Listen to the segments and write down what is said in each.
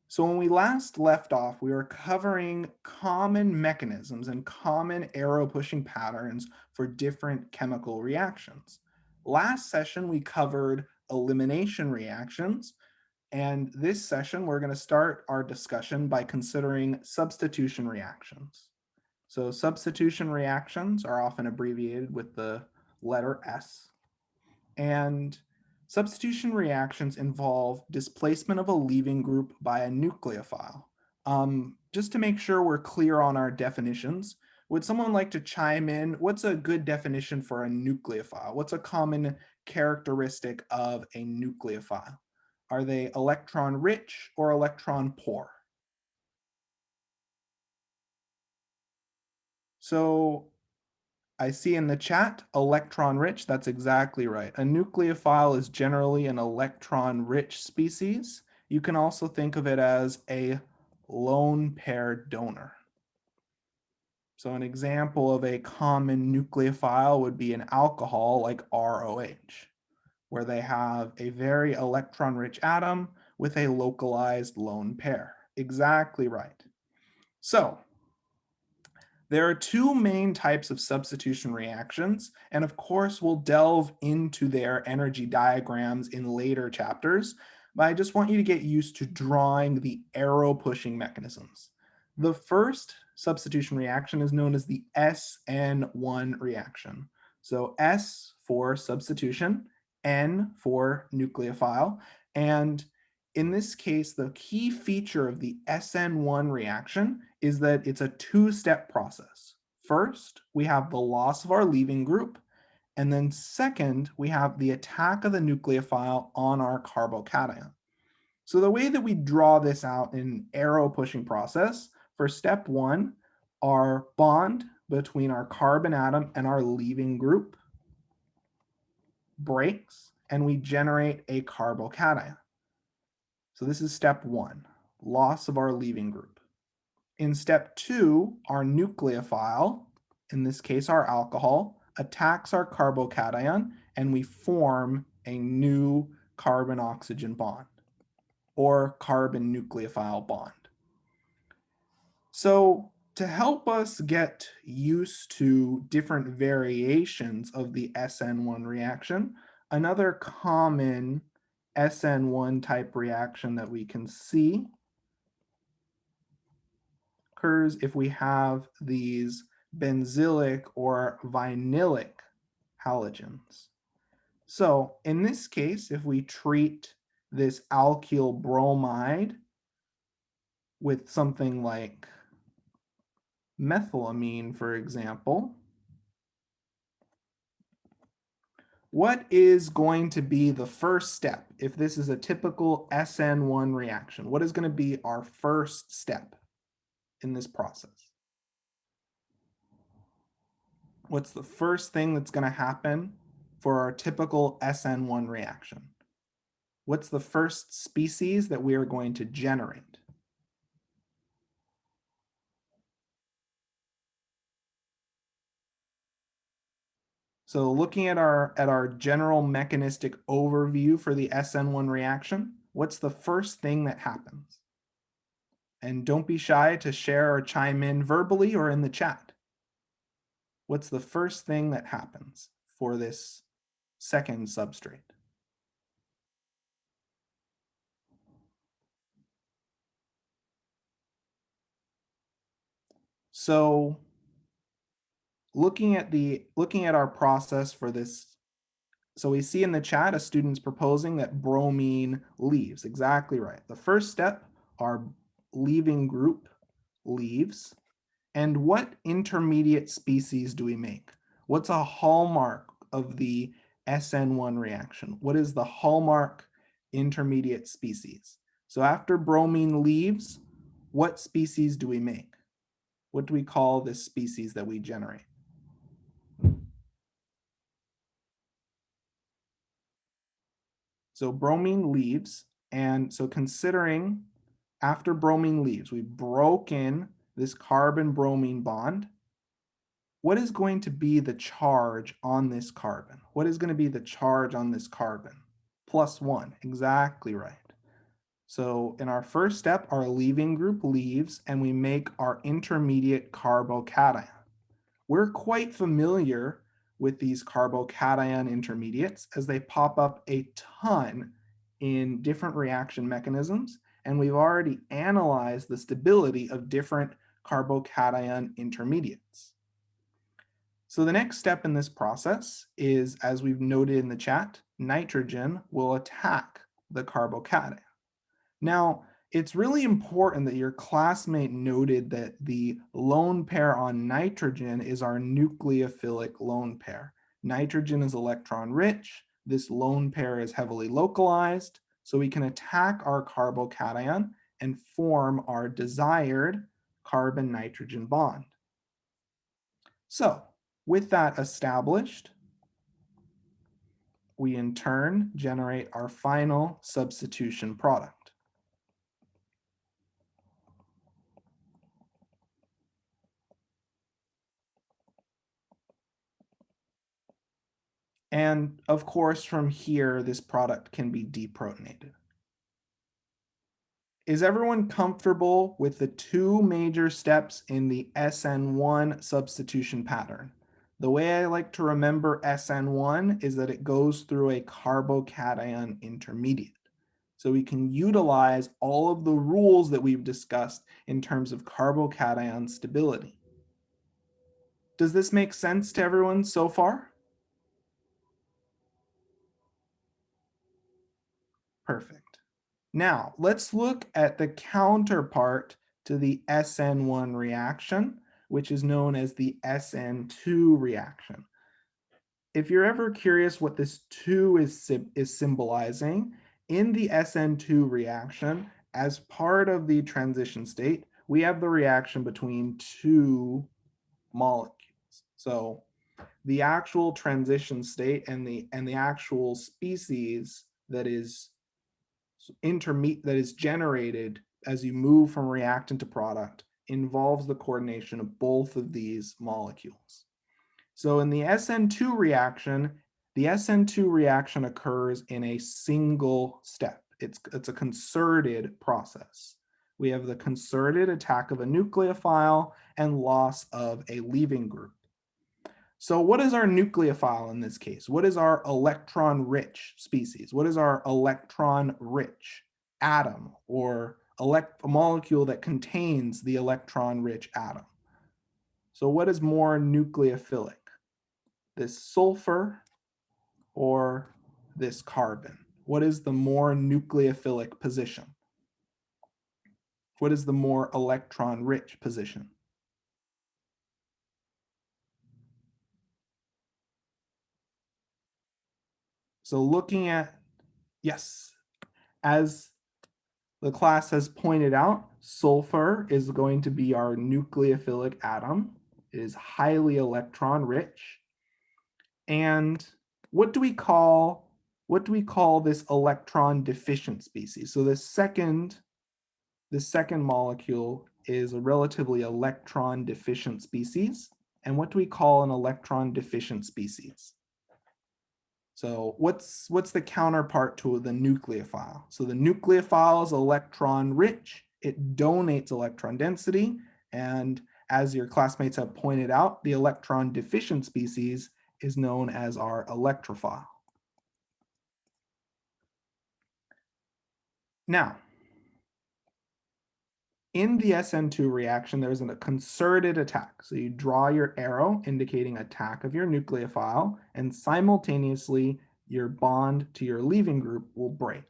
So when we last left off, we were covering common mechanisms and common arrow pushing patterns for different chemical reactions. Last session, we covered elimination reactions, and this session, we're going to start our discussion by considering substitution reactions. So substitution reactions are often abbreviated with the letter S. And substitution reactions involve displacement of a leaving group by a nucleophile. Just to make sure we're clear on our definitions, would someone like to chime in? What's a good definition for a nucleophile? What's a common characteristic of a nucleophile? Are they electron rich or electron poor? So I see in the chat, electron rich, that's exactly right. A nucleophile is generally an electron rich species. You can also think of it as a lone pair donor. So an example of a common nucleophile would be an alcohol like ROH, where they have a very electron rich atom with a localized lone pair. Exactly right. So there are two main types of substitution reactions, and of course we'll delve into their energy diagrams in later chapters, but I just want you to get used to drawing the arrow pushing mechanisms. The first substitution reaction is known as the SN1 reaction. So S for substitution, N for nucleophile, and in this case, the key feature of the SN1 reaction is that it's a two-step process. First, we have the loss of our leaving group, and then second, we have the attack of the nucleophile on our carbocation. So the way that we draw this out in arrow pushing process, for step one, our bond between our carbon atom and our leaving group breaks, and we generate a carbocation. So this is step one, loss of our leaving group. In step two, our nucleophile, in this case our alcohol, attacks our carbocation and we form a new carbon-oxygen bond or carbon nucleophile bond. So to help us get used to different variations of the SN1 reaction, another common SN1 type reaction that we can see occurs if we have these benzylic or vinylic halogens. So in this case, if we treat this alkyl bromide with something like methylamine, for example, what is going to be the first step if this is a typical SN1 reaction? What is going to be our first step in this process? What's the first thing that's going to happen for our typical SN1 reaction? What's the first species that we are going to generate? So looking at our general mechanistic overview for the SN1 reaction, what's the first thing that happens? And don't be shy to share or chime in verbally or in the chat. What's the first thing that happens for this second substrate? So looking at our process for this, so we see in the chat a student's proposing that bromine leaves. Exactly right. The first step, our leaving group leaves. And what intermediate species do we make? What's a hallmark of the SN1 reaction? What is the hallmark intermediate species? So after bromine leaves, what species do we make? What do we call this species that we generate? So bromine leaves, and so considering after bromine leaves, we've broken this carbon-bromine bond. What is going to be the charge on this carbon? What is going to be the charge on this carbon? +1, exactly right. So in our first step, our leaving group leaves and we make our intermediate carbocation. We're quite familiar with these carbocation intermediates as they pop up a ton in different reaction mechanisms, and we've already analyzed the stability of different carbocation intermediates. So the next step in this process is, as we've noted in the chat, nitrogen will attack the carbocation. Now, it's really important that your classmate noted that the lone pair on nitrogen is our nucleophilic lone pair. Nitrogen is electron rich. This lone pair is heavily localized, so we can attack our carbocation and form our desired carbon-nitrogen bond. So, with that established, we in turn generate our final substitution product. And of course, from here, this product can be deprotonated. Is everyone comfortable with the two major steps in the SN1 substitution pattern? The way I like to remember SN1 is that it goes through a carbocation intermediate. So we can utilize all of the rules that we've discussed in terms of carbocation stability. Does this make sense to everyone so far? Perfect. Now, let's look at the counterpart to the SN1 reaction, which is known as the SN2 reaction. If you're ever curious what this 2 is symbolizing, in the SN2 reaction, as part of the transition state, we have the reaction between two molecules. So the actual transition state and the actual species that is generated as you move from reactant to product involves the coordination of both of these molecules. So in the SN2 reaction, the SN2 reaction occurs in a single step. It's a concerted process. We have the concerted attack of a nucleophile and loss of a leaving group. So what is our nucleophile in this case? What is our electron-rich species? What is our electron-rich atom or a molecule that contains the electron-rich atom? So what is more nucleophilic? This sulfur or this carbon? What is the more nucleophilic position? What is the more electron-rich position? So looking at, yes, as the class has pointed out, sulfur is going to be our nucleophilic atom. It is highly electron rich. And what do we call this electron deficient species? So the second molecule is a relatively electron deficient species. And what do we call an electron deficient species? So what's the counterpart to the nucleophile? So the nucleophile is electron rich. It donates electron density. And as your classmates have pointed out, the electron deficient species is known as our electrophile. Now, in the SN2 reaction, there's a concerted attack. So you draw your arrow indicating attack of your nucleophile, and simultaneously your bond to your leaving group will break.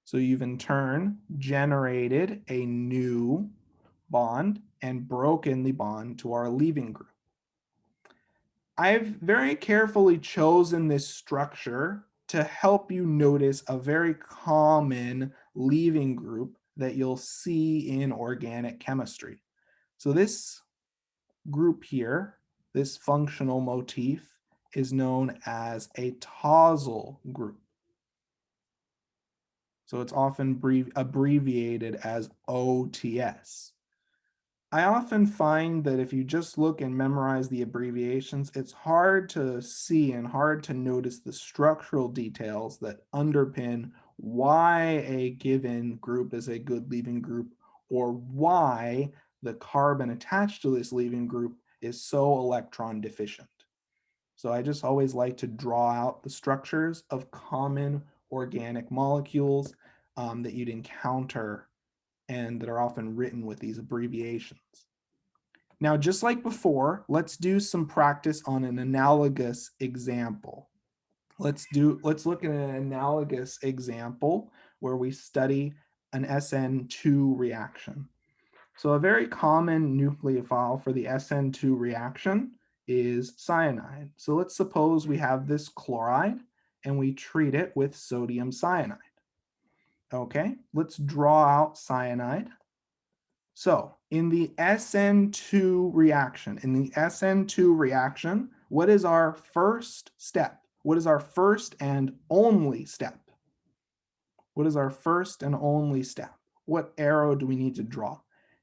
So you've in turn generated a new bond and broken the bond to our leaving group. I've very carefully chosen this structure to help you notice a very common leaving group that you'll see in organic chemistry. So this group here, this functional motif, is known as a tosyl group. So it's often abbreviated as OTS. I often find that if you just look and memorize the abbreviations, it's hard to see and hard to notice the structural details that underpin why a given group is a good leaving group, or why the carbon attached to this leaving group is so electron deficient. So I just always like to draw out the structures of common organic molecules that you'd encounter and that are often written with these abbreviations. Now, just like before, let's do some practice on an analogous example. Let's look at an analogous example where we study an SN2 reaction. So a very common nucleophile for the SN2 reaction is cyanide. So let's suppose we have this chloride and we treat it with sodium cyanide. Okay, let's draw out cyanide. So in the SN2 reaction, what is our first step? What is our first and only step? What is our first and only step? What arrow do we need to draw?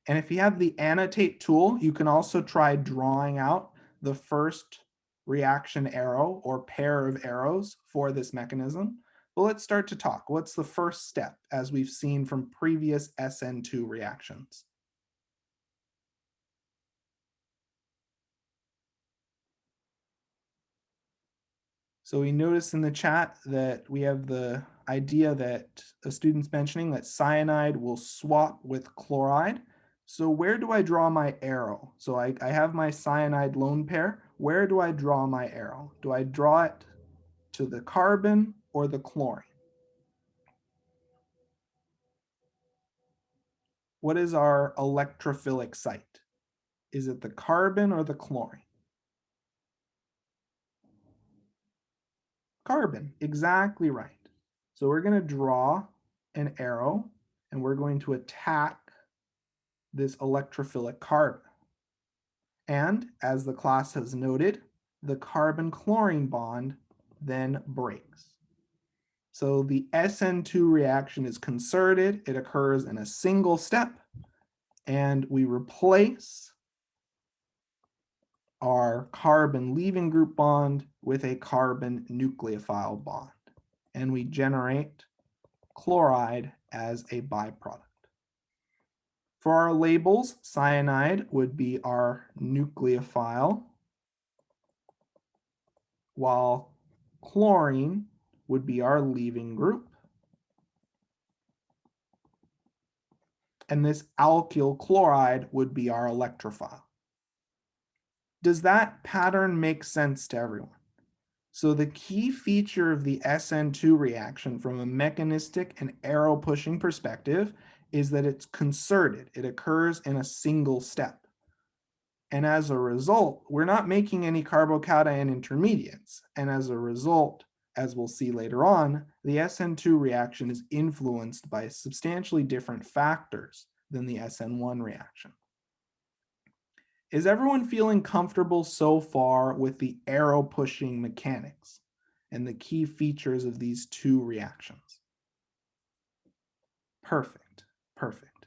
And if you have the annotate tool, you can also try drawing out the first reaction arrow or pair of arrows for this mechanism. But let's start to talk. What's the first step as we've seen from previous SN2 reactions? So we notice in the chat that we have the idea that a student's mentioning that cyanide will swap with chloride. So where do I draw my arrow? So I have my cyanide lone pair. Where do I draw my arrow? Do I draw it to the carbon or the chlorine? What is our electrophilic site? Is it the carbon or the chlorine? Carbon, exactly right. So we're going to draw an arrow and we're going to attack this electrophilic carbon. And as the class has noted, the carbon-chlorine bond then breaks. So the SN2 reaction is concerted. It occurs in a single step, and we replace our carbon leaving group bond with a carbon nucleophile bond, and we generate chloride as a byproduct. For our labels, cyanide would be our nucleophile, while chlorine would be our leaving group. And this alkyl chloride would be our electrophile. Does that pattern make sense to everyone? So the key feature of the SN2 reaction from a mechanistic and arrow pushing perspective is that it's concerted. It occurs in a single step. And as a result, we're not making any carbocation intermediates. And as a result, as we'll see later on, the SN2 reaction is influenced by substantially different factors than the SN1 reaction. Is everyone feeling comfortable so far with the arrow pushing mechanics and the key features of these two reactions? Perfect, perfect.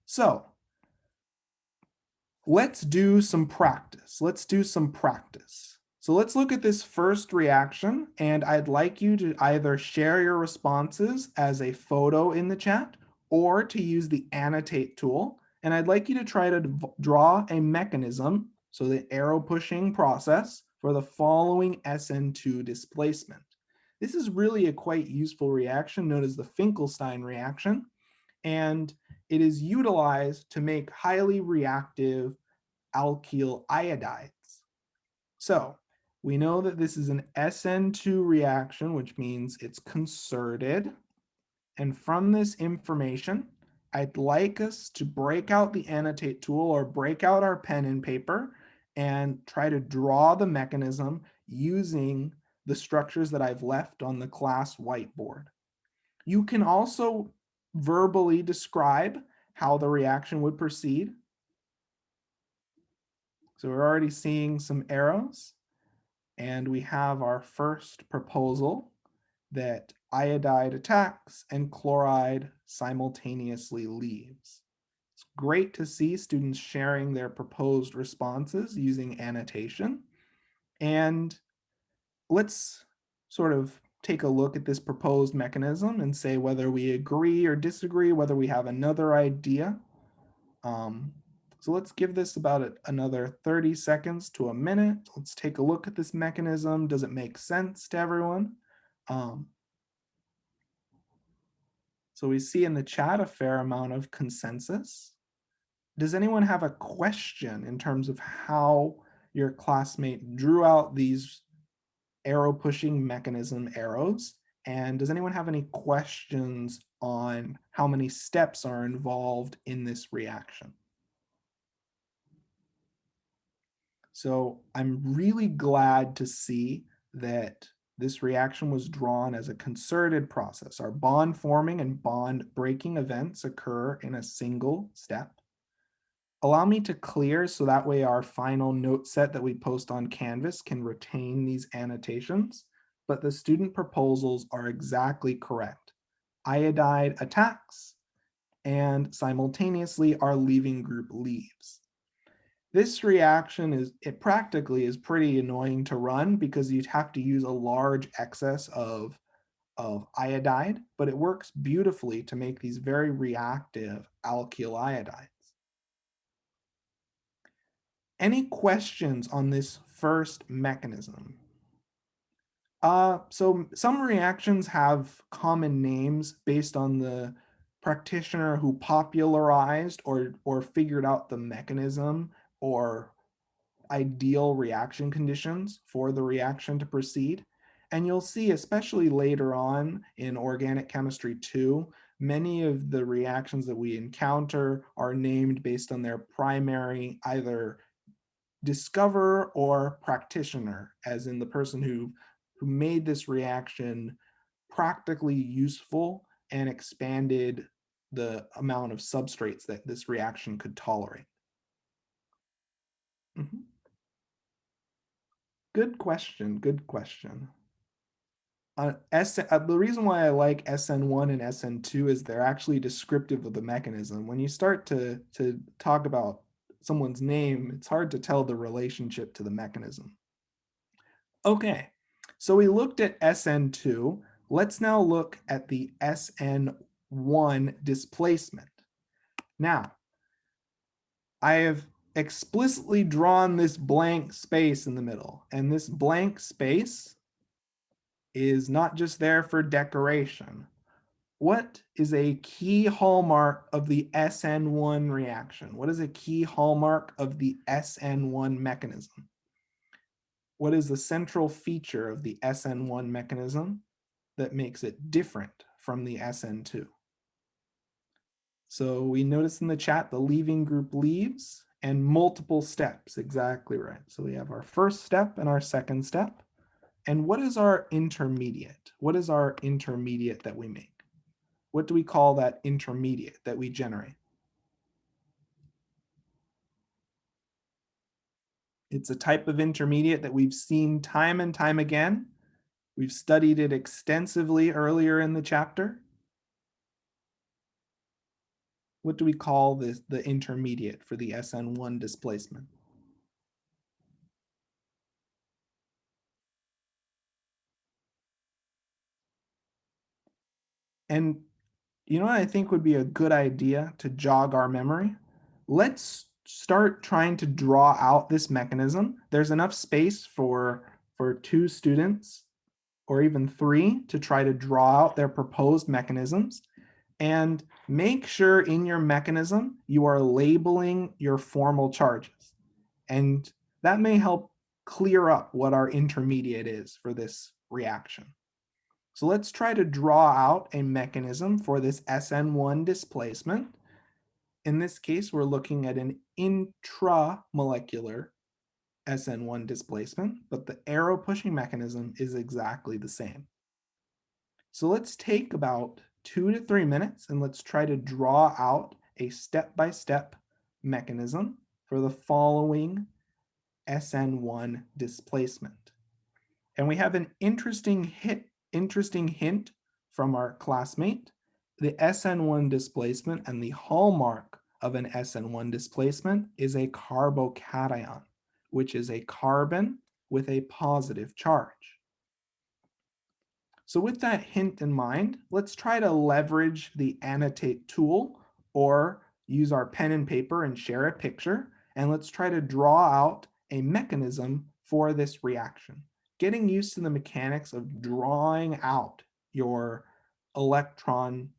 So let's do some practice. So let's look at this first reaction, and I'd like you to either share your responses as a photo in the chat or to use the annotate tool. And I'd like you to try to draw a mechanism, so the arrow pushing process, for the following SN2 displacement. This is really a quite useful reaction known as the Finkelstein reaction, and it is utilized to make highly reactive alkyl iodides. So we know that this is an SN2 reaction, which means it's concerted. And from this information, I'd like us to break out the annotate tool or break out our pen and paper and try to draw the mechanism using the structures that I've left on the class whiteboard. You can also verbally describe how the reaction would proceed. So we're already seeing some arrows, and we have our first proposal that iodide attacks and chloride simultaneously leaves. It's great to see students sharing their proposed responses using annotation. And let's sort of take a look at this proposed mechanism and say whether we agree or disagree, whether we have another idea. So let's give this about another 30 seconds to a minute. Let's take a look at this mechanism. Does it make sense to everyone? So we see in the chat a fair amount of consensus. Does anyone have a question in terms of how your classmate drew out these arrow pushing mechanism arrows? And does anyone have any questions on how many steps are involved in this reaction? So I'm really glad to see that this reaction was drawn as a concerted process. Our bond forming and bond breaking events occur in a single step. Allow me to clear so that way our final note set that we post on Canvas can retain these annotations, but the student proposals are exactly correct. Iodide attacks and simultaneously our leaving group leaves. This reaction practically is pretty annoying to run because you'd have to use a large excess of iodide, but it works beautifully to make these very reactive alkyl iodides. Any questions on this first mechanism? So some reactions have common names based on the practitioner who popularized or figured out the mechanism or ideal reaction conditions for the reaction to proceed. And you'll see, especially later on in organic chemistry 2, many of the reactions that we encounter are named based on their primary either discoverer or practitioner, as in the person who made this reaction practically useful and expanded the amount of substrates that this reaction could tolerate. Mm-hmm. Good question, good question. The reason why I like SN1 and SN2 is they're actually descriptive of the mechanism. When you start to talk about someone's name, it's hard to tell the relationship to the mechanism. Okay, so we looked at SN2. Let's now look at the SN1 displacement. Now, I have explicitly drawn this blank space in the middle, and this blank space is not just there for decoration. What is a key hallmark of the SN1 reaction? What is a key hallmark of the SN1 mechanism? What is the central feature of the SN1 mechanism that makes it different from the SN2? So we notice in the chat the leaving group leaves and multiple steps, exactly right. So we have our first step and our second step. And what is our intermediate? What is our intermediate that we make? What do we call that intermediate that we generate? It's a type of intermediate that we've seen time and time again. We've studied it extensively earlier in the chapter. What do we call this, the intermediate for the SN1 displacement? And you know what I think would be a good idea to jog our memory? Let's start trying to draw out this mechanism. There's enough space for 2 students or even 3 to try to draw out their proposed mechanisms. And make sure in your mechanism you are labeling your formal charges. And that may help clear up what our intermediate is for this reaction. So let's try to draw out a mechanism for this SN1 displacement. In this case, we're looking at an intramolecular SN1 displacement, but the arrow pushing mechanism is exactly the same. So let's take about 2 to 3 minutes and let's try to draw out a step-by-step mechanism for the following SN1 displacement. And we have an interesting hint from our classmate. The SN1 displacement and the hallmark of an SN1 displacement is a carbocation, which is a carbon with a positive charge. So with that hint in mind, let's try to leverage the annotate tool or use our pen and paper and share a picture. And let's try to draw out a mechanism for this reaction. Getting used to the mechanics of drawing out your electron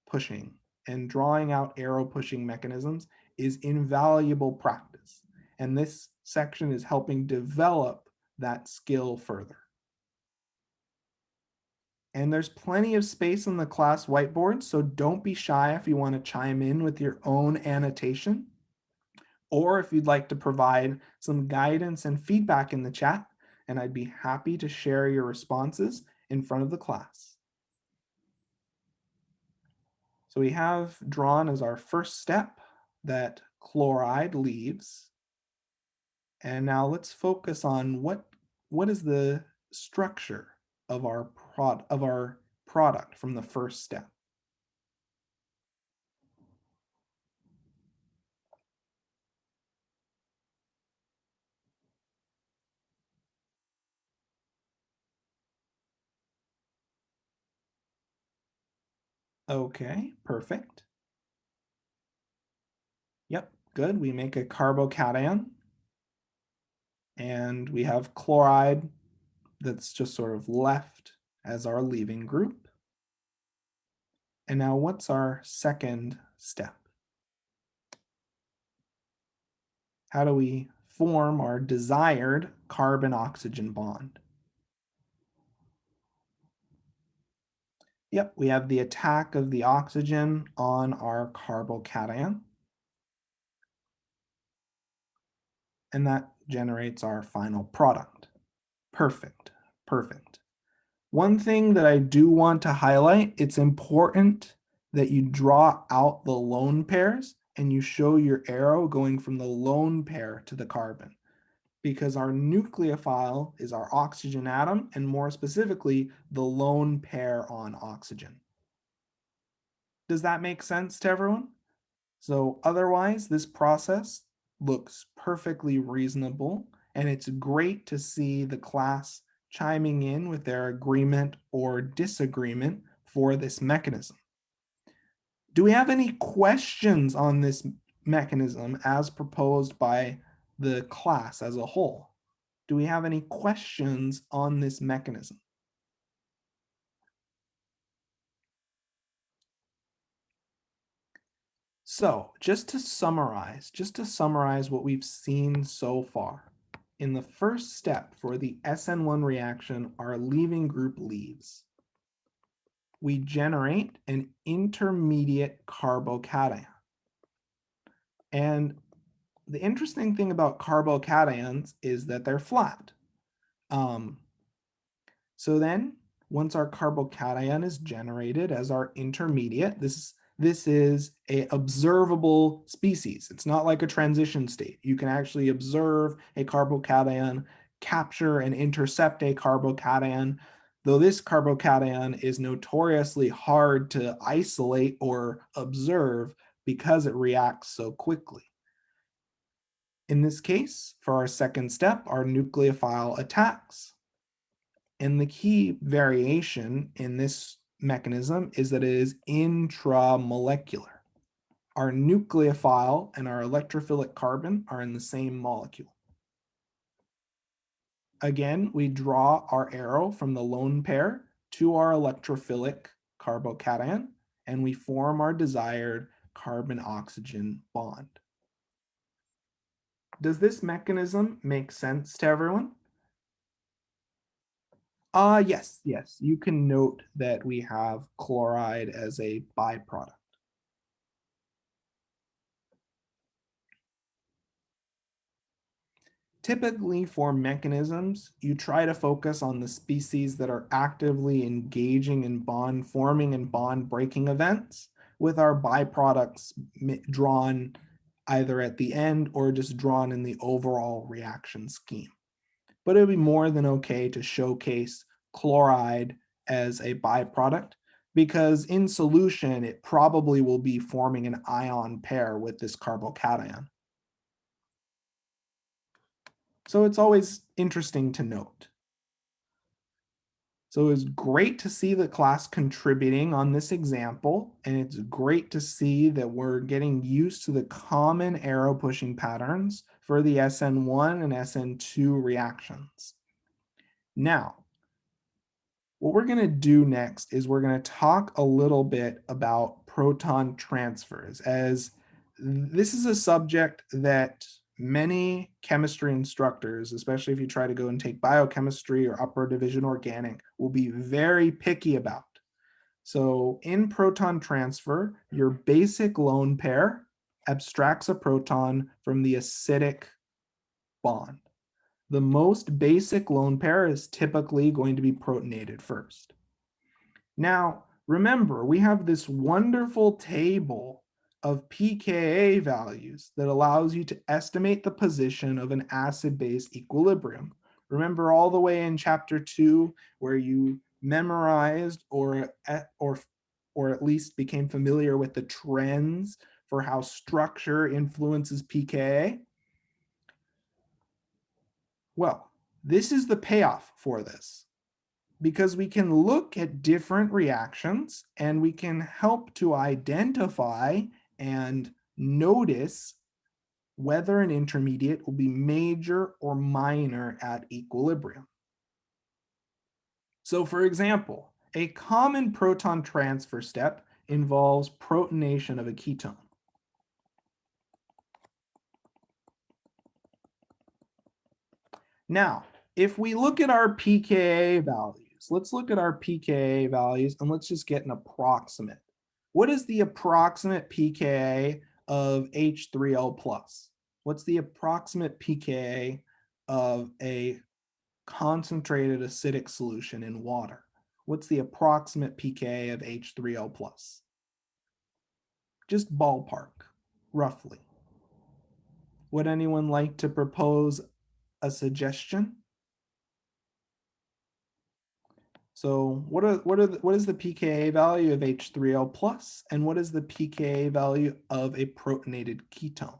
pushing and drawing out arrow pushing mechanisms is invaluable practice. And this section is helping develop that skill further. And there's plenty of space on the class whiteboard, so don't be shy if you want to chime in with your own annotation, or if you'd like to provide some guidance and feedback in the chat, and I'd be happy to share your responses in front of the class. So we have drawn as our first step that chloride leaves. And now let's focus on what is the structure of our product from the first step. Okay, perfect. Yep, good. We make a carbocation. And we have chloride that's just sort of left as our leaving group. And now what's our second step? How do we form our desired carbon-oxygen bond? Yep, we have the attack of the oxygen on our carbocation. And that generates our final product. Perfect, perfect. One thing that I do want to highlight, it's important that you draw out the lone pairs and you show your arrow going from the lone pair to the carbon, because our nucleophile is our oxygen atom, and more specifically, the lone pair on oxygen. Does that make sense to everyone? So otherwise, this process looks perfectly reasonable, and it's great to see the class chiming in with their agreement or disagreement for this mechanism. Do we have any questions on this mechanism as proposed by the class as a whole? Do we have any questions on this mechanism? So just to summarize what we've seen so far. In the first step for the SN1 reaction, our leaving group leaves. We generate an intermediate carbocation. And the interesting thing about carbocations is that they're flat. So then, once our carbocation is generated as our intermediate, this is a observable species. It's not like a transition state. You can actually observe a carbocation, capture and intercept a carbocation, though this carbocation is notoriously hard to isolate or observe because it reacts so quickly. In this case, for our second step, our nucleophile attacks. And the key variation in this mechanism is that it is intramolecular. Our nucleophile and our electrophilic carbon are in the same molecule. Again, we draw our arrow from the lone pair to our electrophilic carbocation, and we form our desired carbon-oxygen bond. Does this mechanism make sense to everyone? Yes. You can note that we have chloride as a byproduct. Typically for mechanisms, you try to focus on the species that are actively engaging in bond forming and bond breaking events, with our byproducts drawn either at the end or just drawn in the overall reaction scheme. But it would be more than okay to showcase chloride as a byproduct, because in solution, it probably will be forming an ion pair with this carbocation. So it's always interesting to note. So it's great to see the class contributing on this example, and it's great to see that we're getting used to the common arrow pushing patterns for the SN1 and SN2 reactions. Now, what we're going to do next is we're going to talk a little bit about proton transfers, as this is a subject that many chemistry instructors, especially if you try to go and take biochemistry or upper division organic, will be very picky about. So in proton transfer, your basic lone pair abstracts a proton from the acidic bond. The most basic lone pair is typically going to be protonated first. Now, remember, we have this wonderful table of pKa values that allows you to estimate the position of an acid-base equilibrium. Remember all the way in chapter 2 where you memorized or at least became familiar with the trends for how structure influences pKa? Well, this is the payoff for this, because we can look at different reactions and we can help to identify and notice whether an intermediate will be major or minor at equilibrium. So for example, a common proton transfer step involves protonation of a ketone. Now, if we look at our pKa values, let's look at our pKa values and let's just get an approximate. What is the approximate pKa of H3O plus? What's the approximate pKa of a concentrated acidic solution in water? What's the approximate pKa of H3O plus? Just ballpark, roughly. Would anyone like to propose a suggestion? So what is the pKa value of H3O plus, and what is the pKa value of a protonated ketone?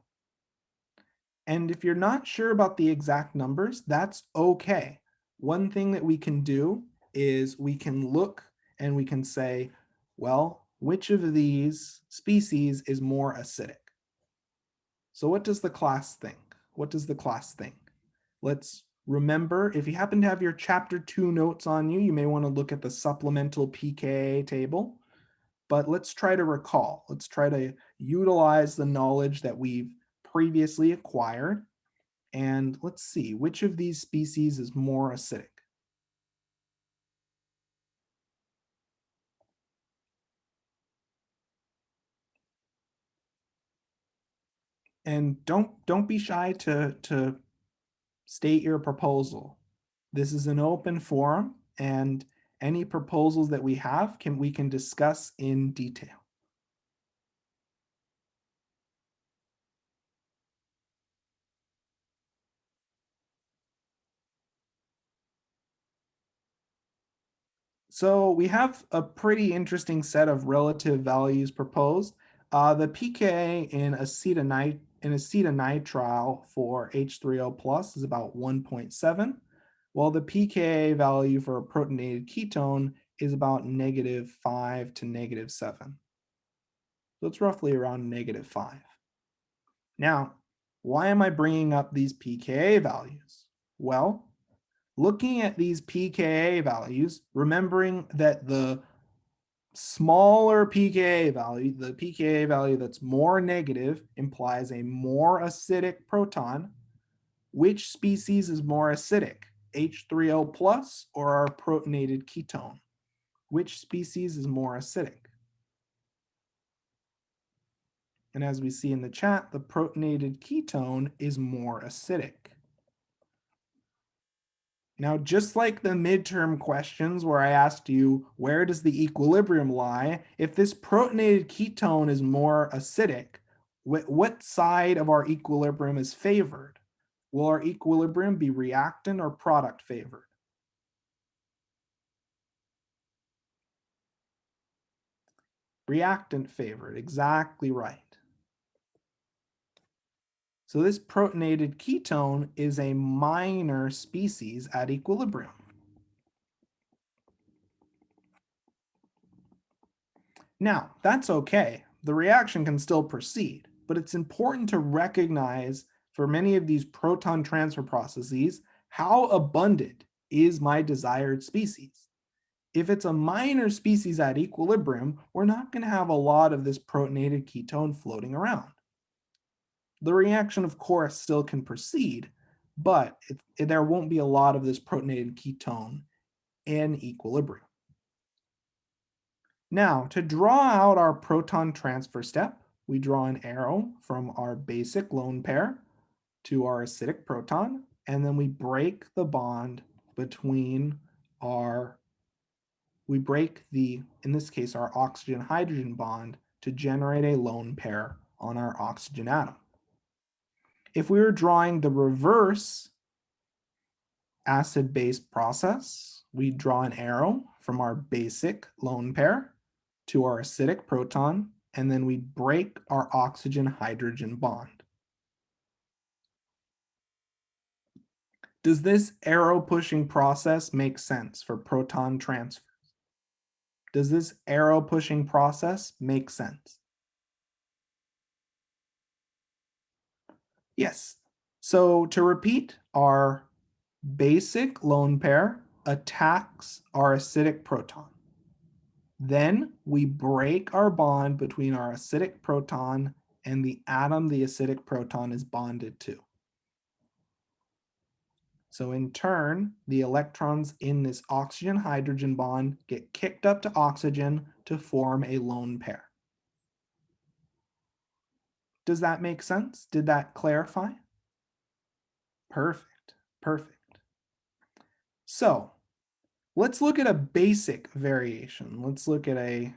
And if you're not sure about the exact numbers, that's okay. One thing that we can do is we can look and we can say, well, which of these species is more acidic? So what does the class think? What does the class think? Let's remember, if you happen to have your chapter 2 notes on you, you may want to look at the supplemental pKa table. But let's try to recall. Let's try to utilize the knowledge that we've previously acquired. And let's see, which of these species is more acidic? And don't be shy to state your proposal. This is an open forum, and any proposals that we have we can discuss in detail. So we have a pretty interesting set of relative values proposed. The pKa in acetonitrile for H3O plus is about 1.7, while the pKa value for a protonated ketone is about -5 to -7. So it's roughly around -5. Now, why am I bringing up these pKa values? Well, looking at these pKa values, remembering that the smaller pKa value, the pKa value that's more negative, implies a more acidic proton. Which species is more acidic, H3O plus or our protonated ketone? Which species is more acidic? And as we see in the chat, the protonated ketone is more acidic. Now, just like the midterm questions where I asked you, where does the equilibrium lie? If this protonated ketone is more acidic, what side of our equilibrium is favored? Will our equilibrium be reactant or product favored? Reactant favored, exactly right. So this protonated ketone is a minor species at equilibrium. Now, that's okay. The reaction can still proceed, but it's important to recognize for many of these proton transfer processes, how abundant is my desired species. If it's a minor species at equilibrium, we're not going to have a lot of this protonated ketone floating around. The reaction, of course, still can proceed, but there won't be a lot of this protonated ketone in equilibrium. Now, to draw out our proton transfer step, we draw an arrow from our basic lone pair to our acidic proton, and then we break the bond between in this case, our oxygen-hydrogen bond to generate a lone pair on our oxygen atom. If we were drawing the reverse acid-base process, we draw an arrow from our basic lone pair to our acidic proton, and then we break our oxygen-hydrogen bond. Does this arrow pushing process make sense for proton transfer? Does this arrow pushing process make sense? Yes. So to repeat, our basic lone pair attacks our acidic proton. Then we break our bond between our acidic proton and the atom the acidic proton is bonded to. So in turn, the electrons in this oxygen-hydrogen bond get kicked up to oxygen to form a lone pair. Does that make sense? Did that clarify? Perfect, perfect. So let's look at a basic variation. Let's look at a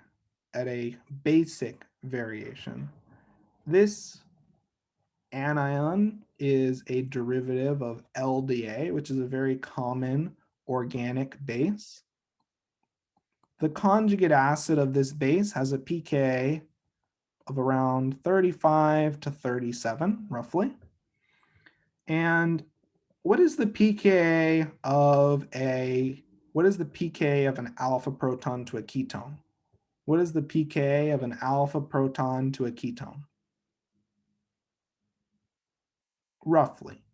basic variation. This anion is a derivative of LDA, which is a very common organic base. The conjugate acid of this base has a pKa of around 35 to 37, roughly. And what is the pKa of an alpha proton to a ketone? What is the pKa of an alpha proton to a ketone? Roughly.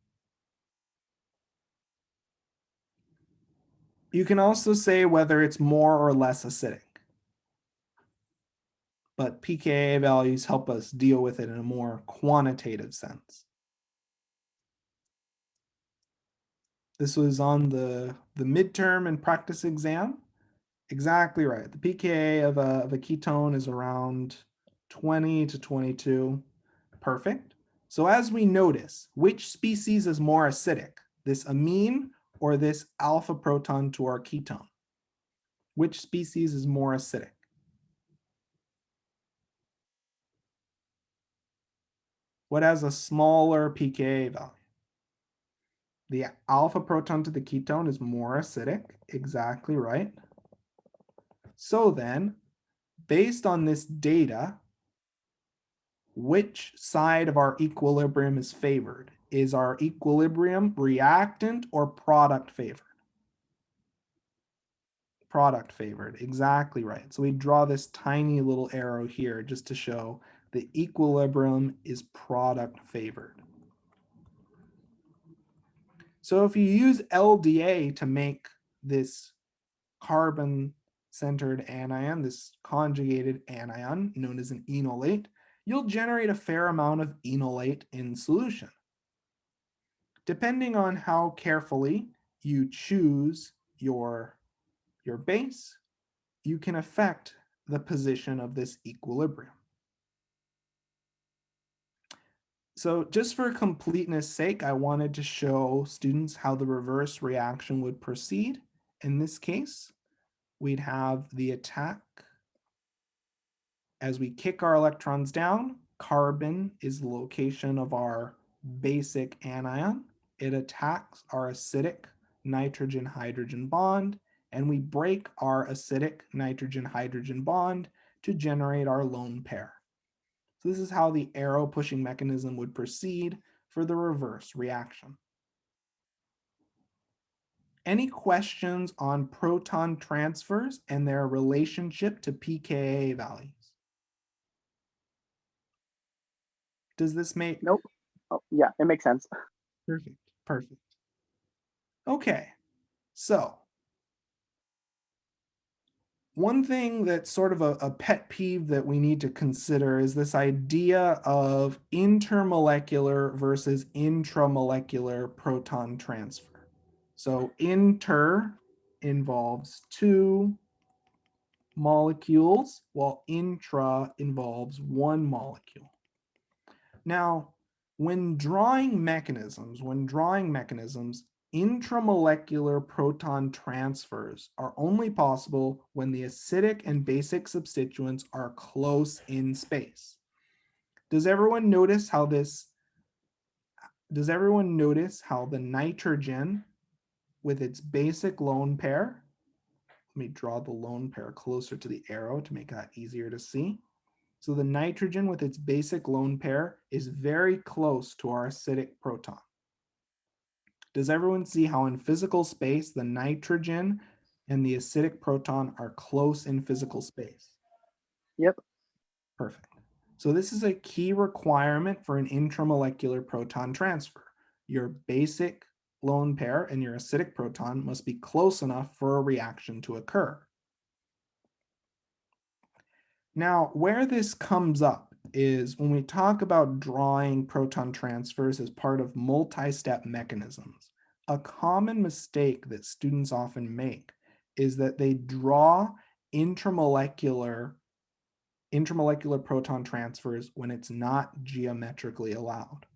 You can also say whether it's more or less acidic, but pKa values help us deal with it in a more quantitative sense. This was on the midterm and practice exam. Exactly right. The pKa of a ketone is around 20 to 22. Perfect. So as we notice, which species is more acidic, this amine or this alpha proton to our ketone? Which species is more acidic? What has a smaller pKa value? The alpha proton to the ketone is more acidic. Exactly right. So then, based on this data, which side of our equilibrium is favored? Is our equilibrium reactant or product favored? Product favored, exactly right. So we draw this tiny little arrow here just to show the equilibrium is product favored. So if you use LDA to make this carbon-centered anion, this conjugated anion known as an enolate, you'll generate a fair amount of enolate in solution. Depending on how carefully you choose your base, you can affect the position of this equilibrium. So just for completeness sake, I wanted to show students how the reverse reaction would proceed. In this case, we'd have the attack. As we kick our electrons down, carbon is the location of our basic anion. It attacks our acidic nitrogen-hydrogen bond, and we break our acidic nitrogen-hydrogen bond to generate our lone pair. So this is how the arrow pushing mechanism would proceed for the reverse reaction. Any questions on proton transfers and their relationship to pKa values? Does this make Nope. Oh, yeah, it makes sense. perfect? Perfect. Okay, so one thing that's sort of a pet peeve that we need to consider is this idea of intermolecular versus intramolecular proton transfer. So inter involves two molecules, while intra involves one molecule. Now, when drawing mechanisms, intramolecular proton transfers are only possible when the acidic and basic substituents are close in space. Does everyone notice how the nitrogen with its basic lone pair, let me draw the lone pair closer to the arrow to make that easier to see. So the nitrogen with its basic lone pair is very close to our acidic proton. Does everyone see how in physical space the nitrogen and the acidic proton are close in physical space? Yep. Perfect. So this is a key requirement for an intramolecular proton transfer. Your basic lone pair and your acidic proton must be close enough for a reaction to occur. Now, where this comes up is when we talk about drawing proton transfers as part of multi-step mechanisms. A common mistake that students often make is that they draw intramolecular proton transfers when it's not geometrically allowed.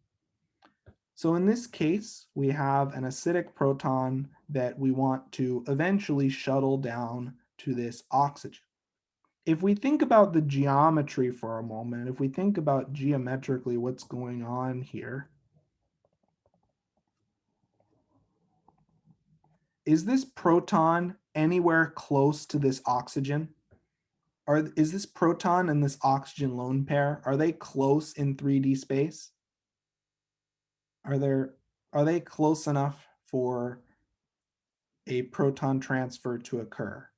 So in this case, we have an acidic proton that we want to eventually shuttle down to this oxygen. If we think about the geometry for a moment, if we think about geometrically what's going on here, is this proton anywhere close to this oxygen? Is this proton and this oxygen lone pair, are they close in 3D space? Are they close enough for a proton transfer to occur?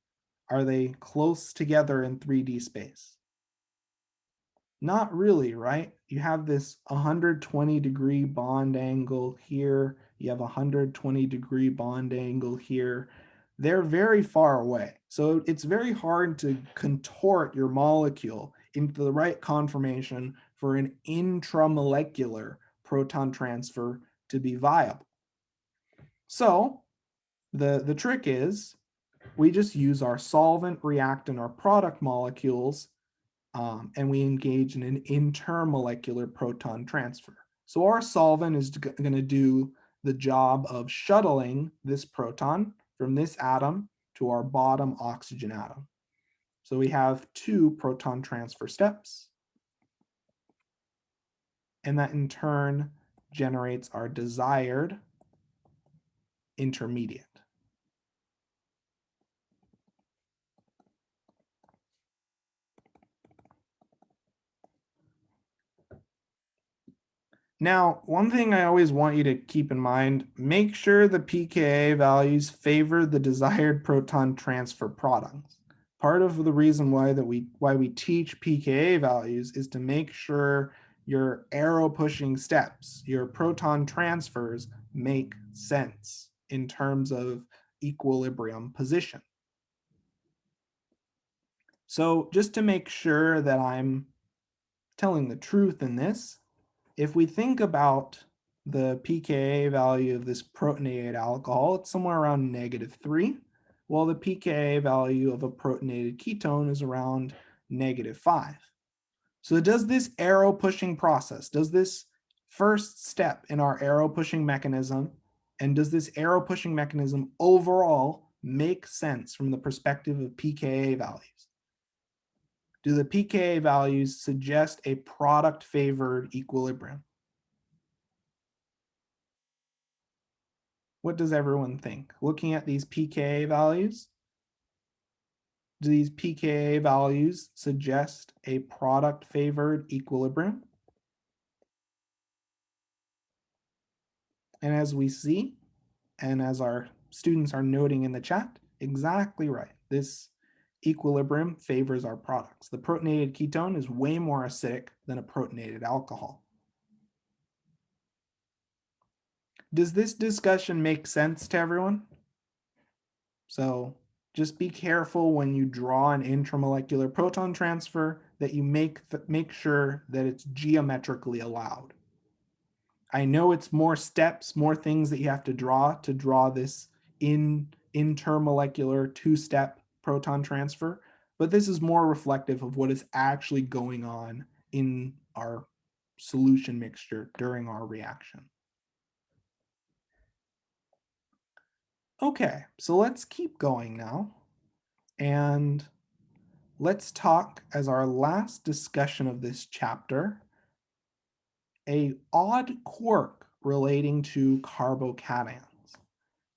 Are they close together in 3D space? Not really, right? You have this 120-degree bond angle here. You have a 120-degree bond angle here. They're very far away. So it's very hard to contort your molecule into the right conformation for an intramolecular proton transfer to be viable. So the trick is we just use our solvent, reactant, or product molecules and we engage in an intermolecular proton transfer. So our solvent is going to do the job of shuttling this proton from this atom to our bottom oxygen atom. So we have two proton transfer steps, and that in turn generates our desired intermediate. Now, one thing I always want you to keep in mind, make sure the pKa values favor the desired proton transfer products. Part of the reason why we teach pKa values is to make sure your arrow pushing steps, your proton transfers make sense in terms of equilibrium position. So just to make sure that I'm telling the truth in this, if we think about the pKa value of this protonated alcohol, it's somewhere around -3, while the pKa value of a protonated ketone is around -5. So does this arrow pushing process, does this first step in our arrow pushing mechanism, and does this arrow pushing mechanism overall make sense from the perspective of pKa values? Do the pKa values suggest a product favored equilibrium? What does everyone think? Looking at these pKa values, do these pKa values suggest a product favored equilibrium? And as we see, and as our students are noting in the chat, exactly right. This equilibrium favors our products. The protonated ketone is way more acidic than a protonated alcohol. Does this discussion make sense to everyone? So just be careful when you draw an intramolecular proton transfer that you make sure that it's geometrically allowed. I know it's more steps, more things that you have to draw this intermolecular two-step proton transfer, but this is more reflective of what is actually going on in our solution mixture during our reaction. Okay, so let's keep going now. And let's talk as our last discussion of this chapter, a odd quirk relating to carbocations.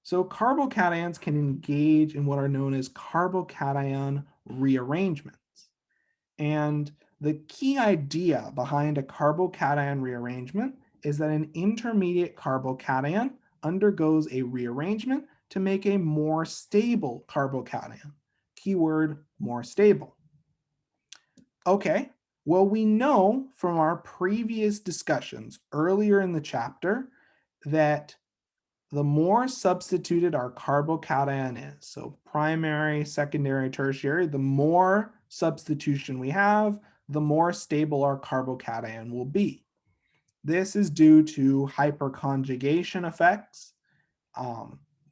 So carbocations can engage in what are known as carbocation rearrangements. And the key idea behind a carbocation rearrangement is that an intermediate carbocation undergoes a rearrangement to make a more stable carbocation. Keyword, more stable. Okay, well, we know from our previous discussions earlier in the chapter that the more substituted our carbocation is, so primary, secondary, tertiary, the more substitution we have, the more stable our carbocation will be. This is due to hyperconjugation effects,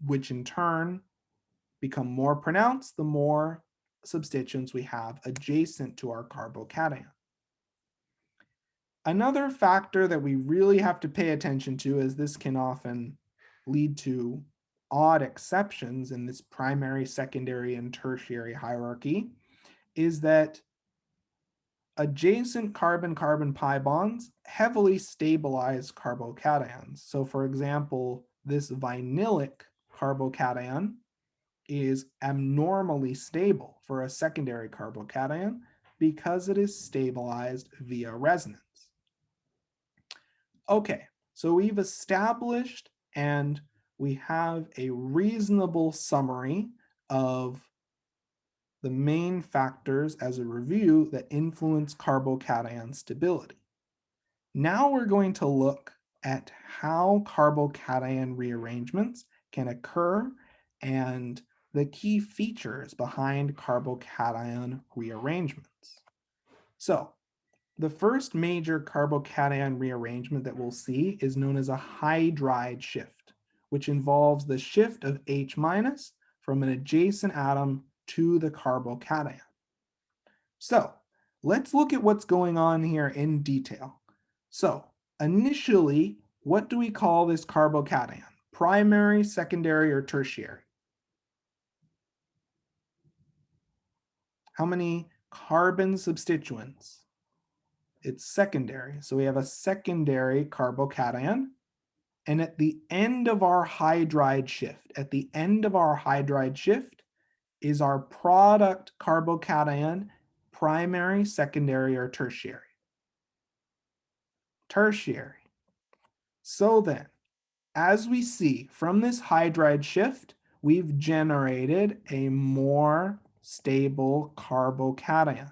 which in turn become more pronounced the more substituents we have adjacent to our carbocation. Another factor that we really have to pay attention to, as this can often lead to odd exceptions in this primary, secondary, and tertiary hierarchy, is that adjacent carbon-carbon pi bonds heavily stabilize carbocations. So for example, this vinylic carbocation is abnormally stable for a secondary carbocation because it is stabilized via resonance. Okay, so we've established and we have a reasonable summary of the main factors as a review that influence carbocation stability. Now we're going to look at how carbocation rearrangements can occur and the key features behind carbocation rearrangements. So the first major carbocation rearrangement that we'll see is known as a hydride shift, which involves the shift of H- from an adjacent atom to the carbocation. So let's look at what's going on here in detail. So initially, what do we call this carbocation? Primary, secondary, or tertiary? How many carbon substituents? It's secondary. So we have a secondary carbocation. And at the end of our hydride shift, is our product carbocation primary, secondary, or tertiary? Tertiary. So then, as we see from this hydride shift, we've generated a more stable carbocation.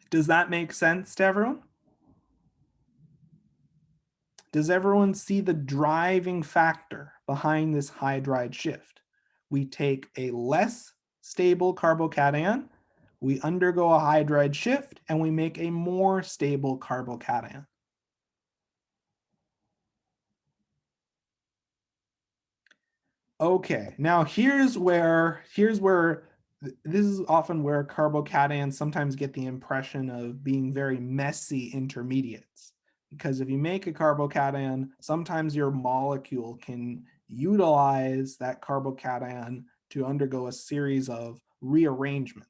Does that make sense to everyone? Does everyone see the driving factor behind this hydride shift? We take a less stable carbocation, we undergo a hydride shift, and we make a more stable carbocation. Okay, now here's where this is often where carbocations sometimes get the impression of being very messy intermediates. Because if you make a carbocation, sometimes your molecule can utilize that carbocation to undergo a series of rearrangements.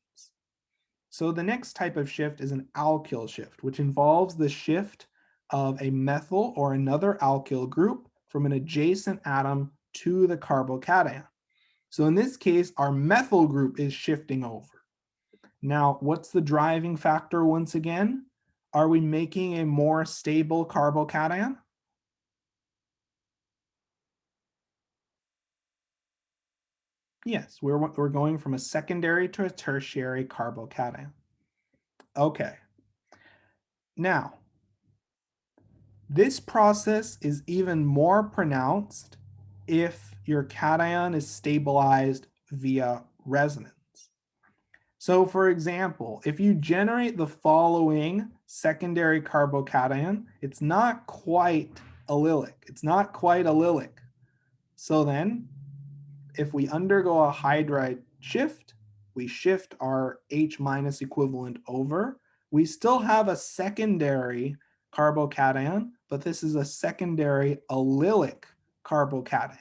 So the next type of shift is an alkyl shift, which involves the shift of a methyl or another alkyl group from an adjacent atom to the carbocation. So in this case, our methyl group is shifting over. Now, what's the driving factor once again? Are we making a more stable carbocation? Yes, we're going from a secondary to a tertiary carbocation. Okay. Now, This process is even more pronounced if your cation is stabilized via resonance. So for example, if you generate the following secondary carbocation, it's not quite allylic. It's not quite allylic. So then if we undergo a hydride shift, we shift our H minus equivalent over, we still have a secondary carbocation, but this is a secondary allylic carbocation.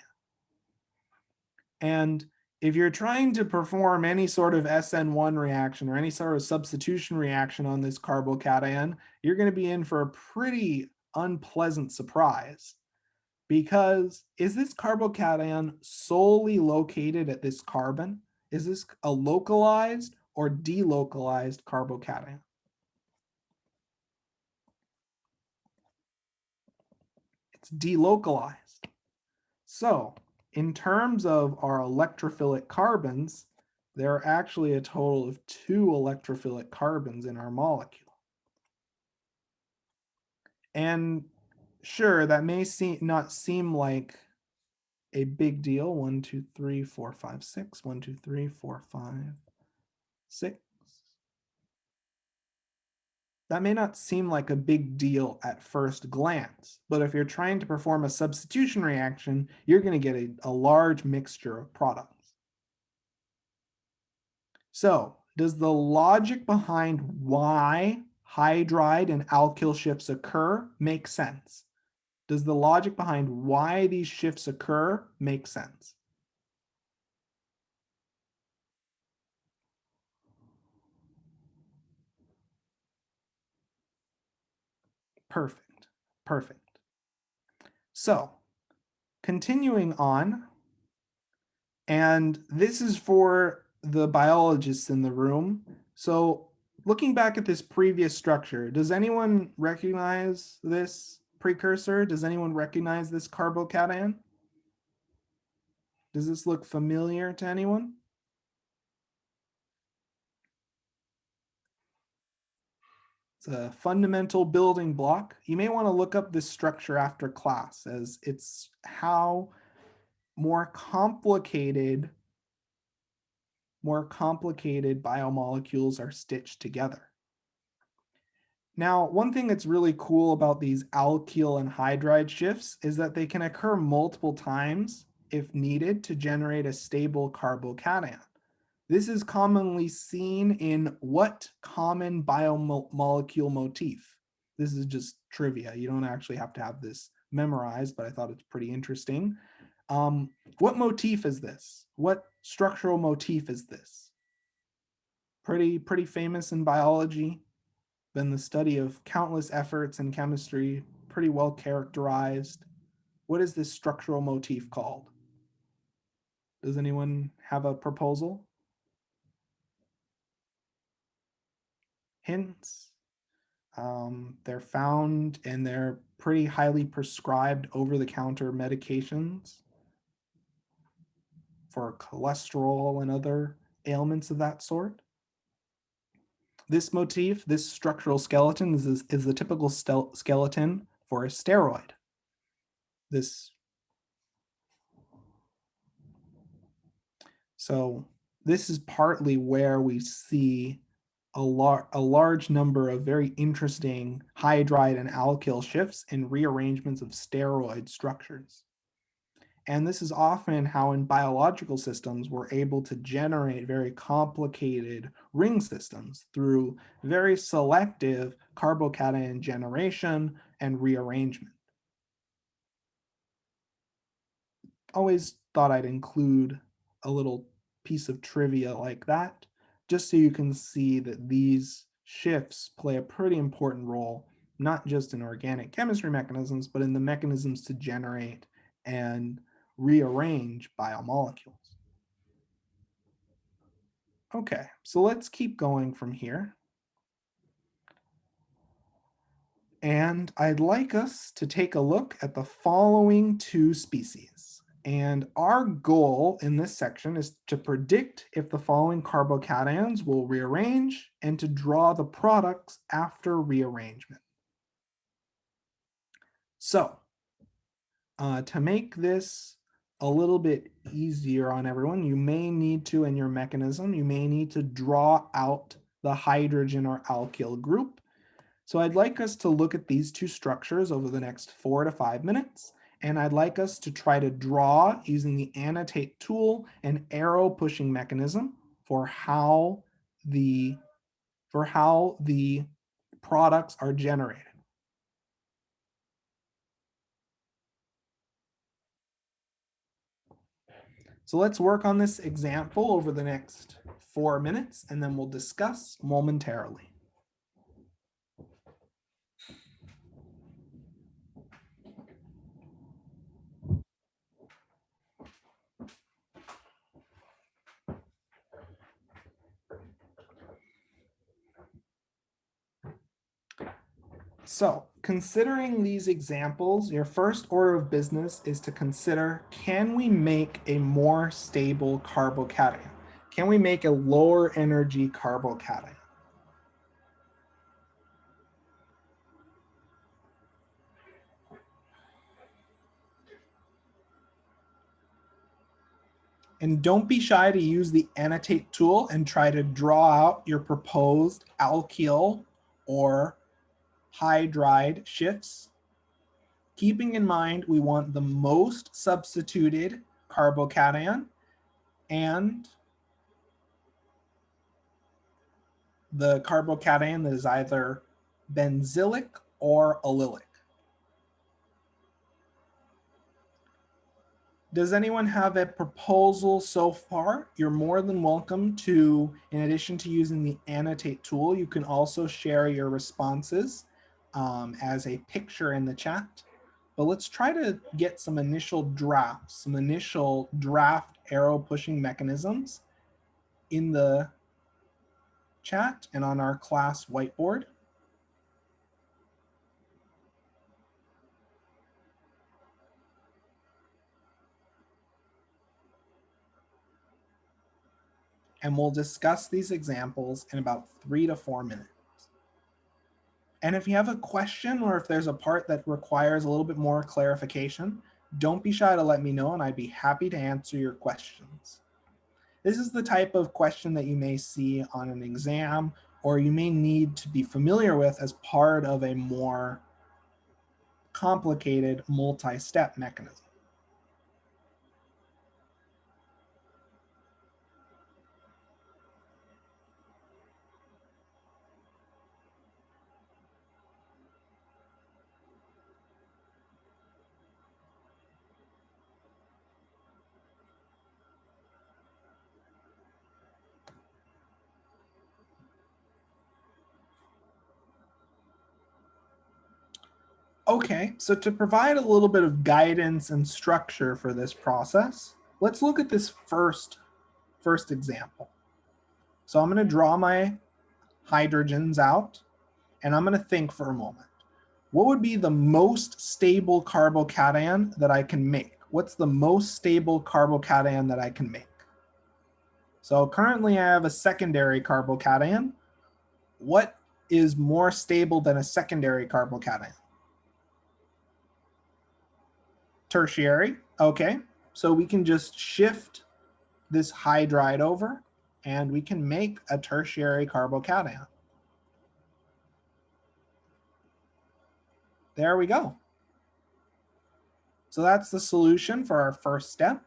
And if you're trying to perform any sort of SN1 reaction or any sort of substitution reaction on this carbocation, you're going to be in for a pretty unpleasant surprise. Because is this carbocation solely located at this carbon? Is this a localized or delocalized carbocation? It's delocalized. So in terms of our electrophilic carbons, there are actually a total of 2 electrophilic carbons in our molecule. And sure, that may not seem like a big deal. 1, 2, 3, 4, 5, 6. 1, 2, 3, 4, 5, 6. That may not seem like a big deal at first glance, but if you're trying to perform a substitution reaction, you're going to get a large mixture of products. So, does the logic behind why hydride and alkyl shifts occur make sense? Does the logic behind why these shifts occur make sense? Perfect. Perfect. So, continuing on, and this is for the biologists in the room. So, looking back at this previous structure, does anyone recognize this precursor? Does anyone recognize this carbocation? Does this look familiar to anyone? It's a fundamental building block. You may want to look up this structure after class, as it's how more complicated biomolecules are stitched together. Now, one thing that's really cool about these alkyl and hydride shifts is that they can occur multiple times if needed to generate a stable carbocation. This is commonly seen in what common biomolecule motif? This is just trivia. You don't actually have to have this memorized, but I thought it's pretty interesting. What motif is this? What structural motif is this? Pretty famous in biology. Been the study of countless efforts in chemistry, pretty well characterized. What is this structural motif called? Does anyone have a proposal? Hints? They're found and they're pretty highly prescribed over-the-counter medications for cholesterol and other ailments of that sort. This motif, this structural skeleton, is the typical skeleton for a steroid. So this is partly where we see a large number of very interesting hydride and alkyl shifts and rearrangements of steroid structures. And this is often how in biological systems we're able to generate very complicated ring systems through very selective carbocation generation and rearrangement. Always thought I'd include a little piece of trivia like that, just so you can see that these shifts play a pretty important role, not just in organic chemistry mechanisms, but in the mechanisms to generate and rearrange biomolecules. Okay, so let's keep going from here. And I'd like us to take a look at the following 2 species. And our goal in this section is to predict if the following carbocations will rearrange and to draw the products after rearrangement. So to make this a little bit easier on everyone, you may need to, in your mechanism, you may need to draw out the hydrogen or alkyl group. So I'd like us to look at these two structures over the next 4 to 5 minutes. And I'd like us to try to draw, using the annotate tool, an arrow pushing mechanism for how the products are generated. So let's work on this example over the next 4 minutes, and then we'll discuss momentarily. So considering these examples, your first order of business is to consider, can we make a more stable carbocation? Can we make a lower energy carbocation? And don't be shy to use the annotate tool and try to draw out your proposed alkyl or hydride shifts. Keeping in mind, we want the most substituted carbocation and the carbocation that is either benzylic or allylic. Does anyone have a proposal so far? You're more than welcome to, in addition to using the annotate tool, you can also share your responses as a picture in the chat. But let's try to get some initial drafts, some initial draft arrow pushing mechanisms in the chat and on our class whiteboard. And we'll discuss these examples in about 3 to 4 minutes. And if you have a question or if there's a part that requires a little bit more clarification, don't be shy to let me know and I'd be happy to answer your questions. This is the type of question that you may see on an exam or you may need to be familiar with as part of a more complicated multi-step mechanism. Okay, so to provide a little bit of guidance and structure for this process, let's look at this first example. So I'm going to draw my hydrogens out, and I'm going to think for a moment. What would be the most stable carbocation that I can make? What's the most stable carbocation that I can make? So currently I have a secondary carbocation. What is more stable than a secondary carbocation? Tertiary. Okay, so we can just shift this hydride over and we can make a tertiary carbocation. There we go. So that's the solution for our first step.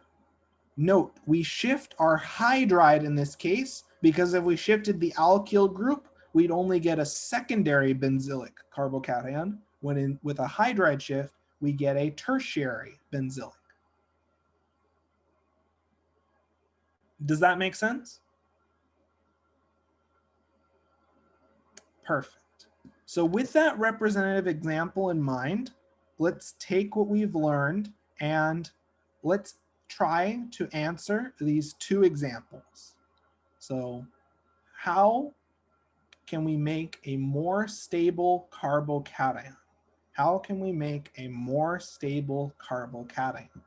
Note, we shift our hydride in this case because if we shifted the alkyl group, we'd only get a secondary benzylic carbocation. When with a hydride shift, we get a tertiary benzylic. Does that make sense? Perfect. So with that representative example in mind, let's take what we've learned and let's try to answer these two examples. So how can we make a more stable carbocation? How can we make a more stable carbocation?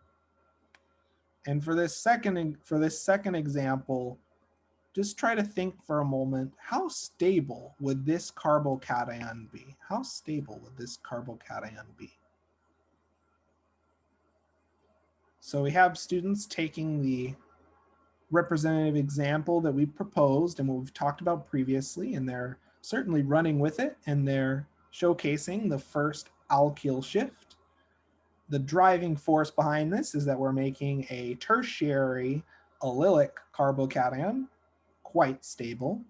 And for this second example, just try to think for a moment, how stable would this carbocation be? How stable would this carbocation be? So we have students taking the representative example that we proposed and what we've talked about previously, and they're certainly running with it, and they're showcasing the first alkyl shift. The driving force behind this is that we're making a tertiary allylic carbocation quite stable.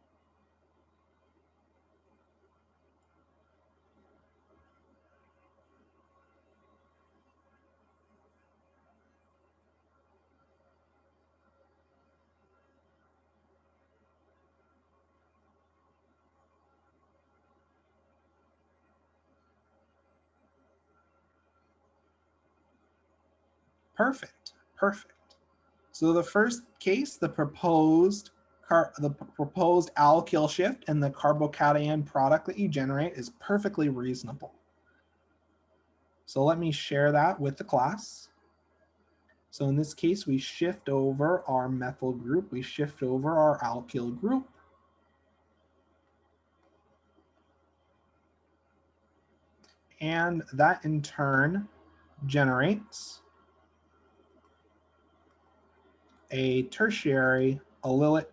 Perfect, perfect. So the first case, the proposed alkyl shift and the carbocation product that you generate is perfectly reasonable. So let me share that with the class. So in this case, we shift over our methyl group, we shift over our alkyl group. And that in turn generates a tertiary allylic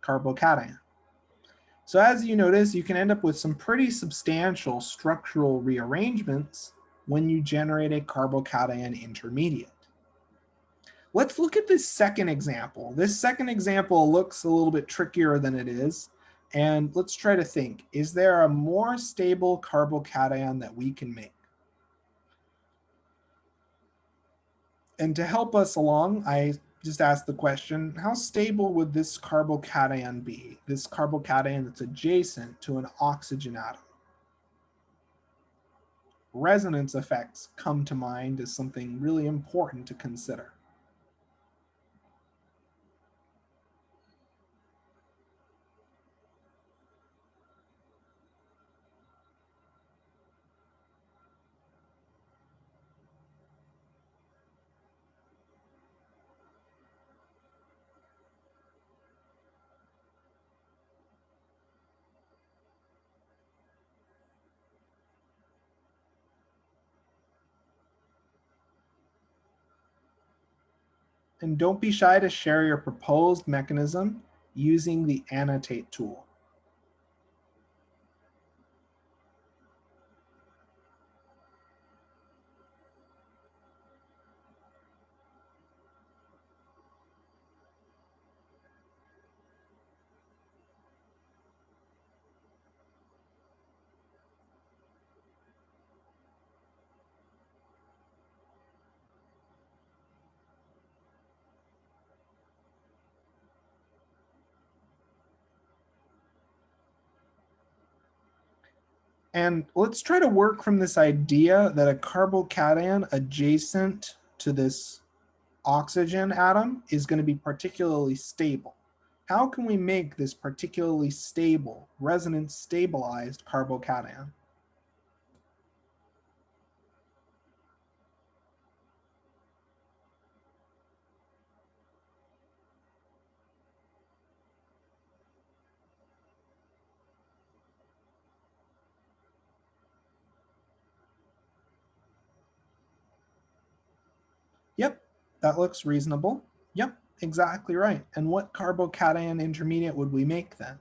carbocation. So as you notice, you can end up with some pretty substantial structural rearrangements when you generate a carbocation intermediate. Let's look at this second example. This second example looks a little bit trickier than it is. And let's try to think, is there a more stable carbocation that we can make? And to help us along, I just asked the question, how stable would this carbocation be? This carbocation that's adjacent to an oxygen atom. Resonance effects come to mind as something really important to consider. And don't be shy to share your proposed mechanism using the annotate tool. And let's try to work from this idea that a carbocation adjacent to this oxygen atom is going to be particularly stable. How can we make this particularly stable, resonance stabilized carbocation? Yep, that looks reasonable. Yep, exactly right. And what carbocation intermediate would we make then?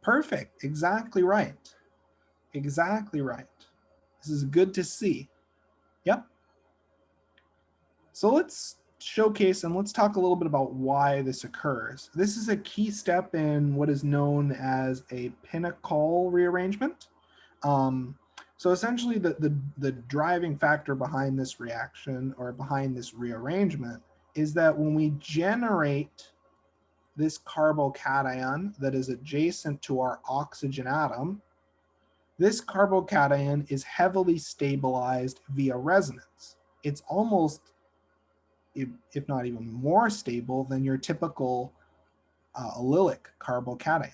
Perfect, exactly right. Exactly right. This is good to see. Yep. So let's showcase and let's talk a little bit about why this occurs. This is a key step in what is known as a pinnacle rearrangement. So essentially the driving factor behind this reaction or behind this rearrangement is that when we generate this carbocation that is adjacent to our oxygen atom, this carbocation is heavily stabilized via resonance. It's almost, if not even more stable than your typical allylic carbocation.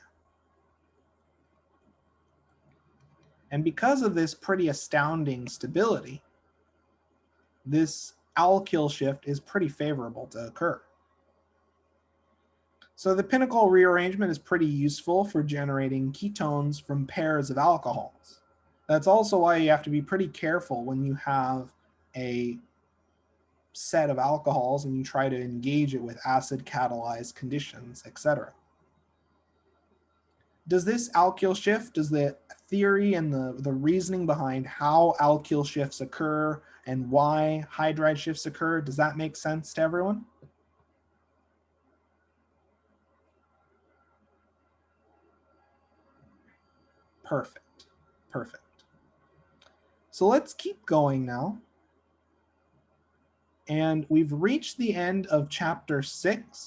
And because of this pretty astounding stability, this alkyl shift is pretty favorable to occur. So the pinnacle rearrangement is pretty useful for generating ketones from pairs of alcohols. That's also why you have to be pretty careful when you have a set of alcohols and you try to engage it with acid catalyzed conditions, etc. Does this alkyl shift, does the theory and the reasoning behind how alkyl shifts occur and why hydride shifts occur, does that make sense to everyone? Perfect, perfect. So let's keep going now. And we've reached the end of chapter 6.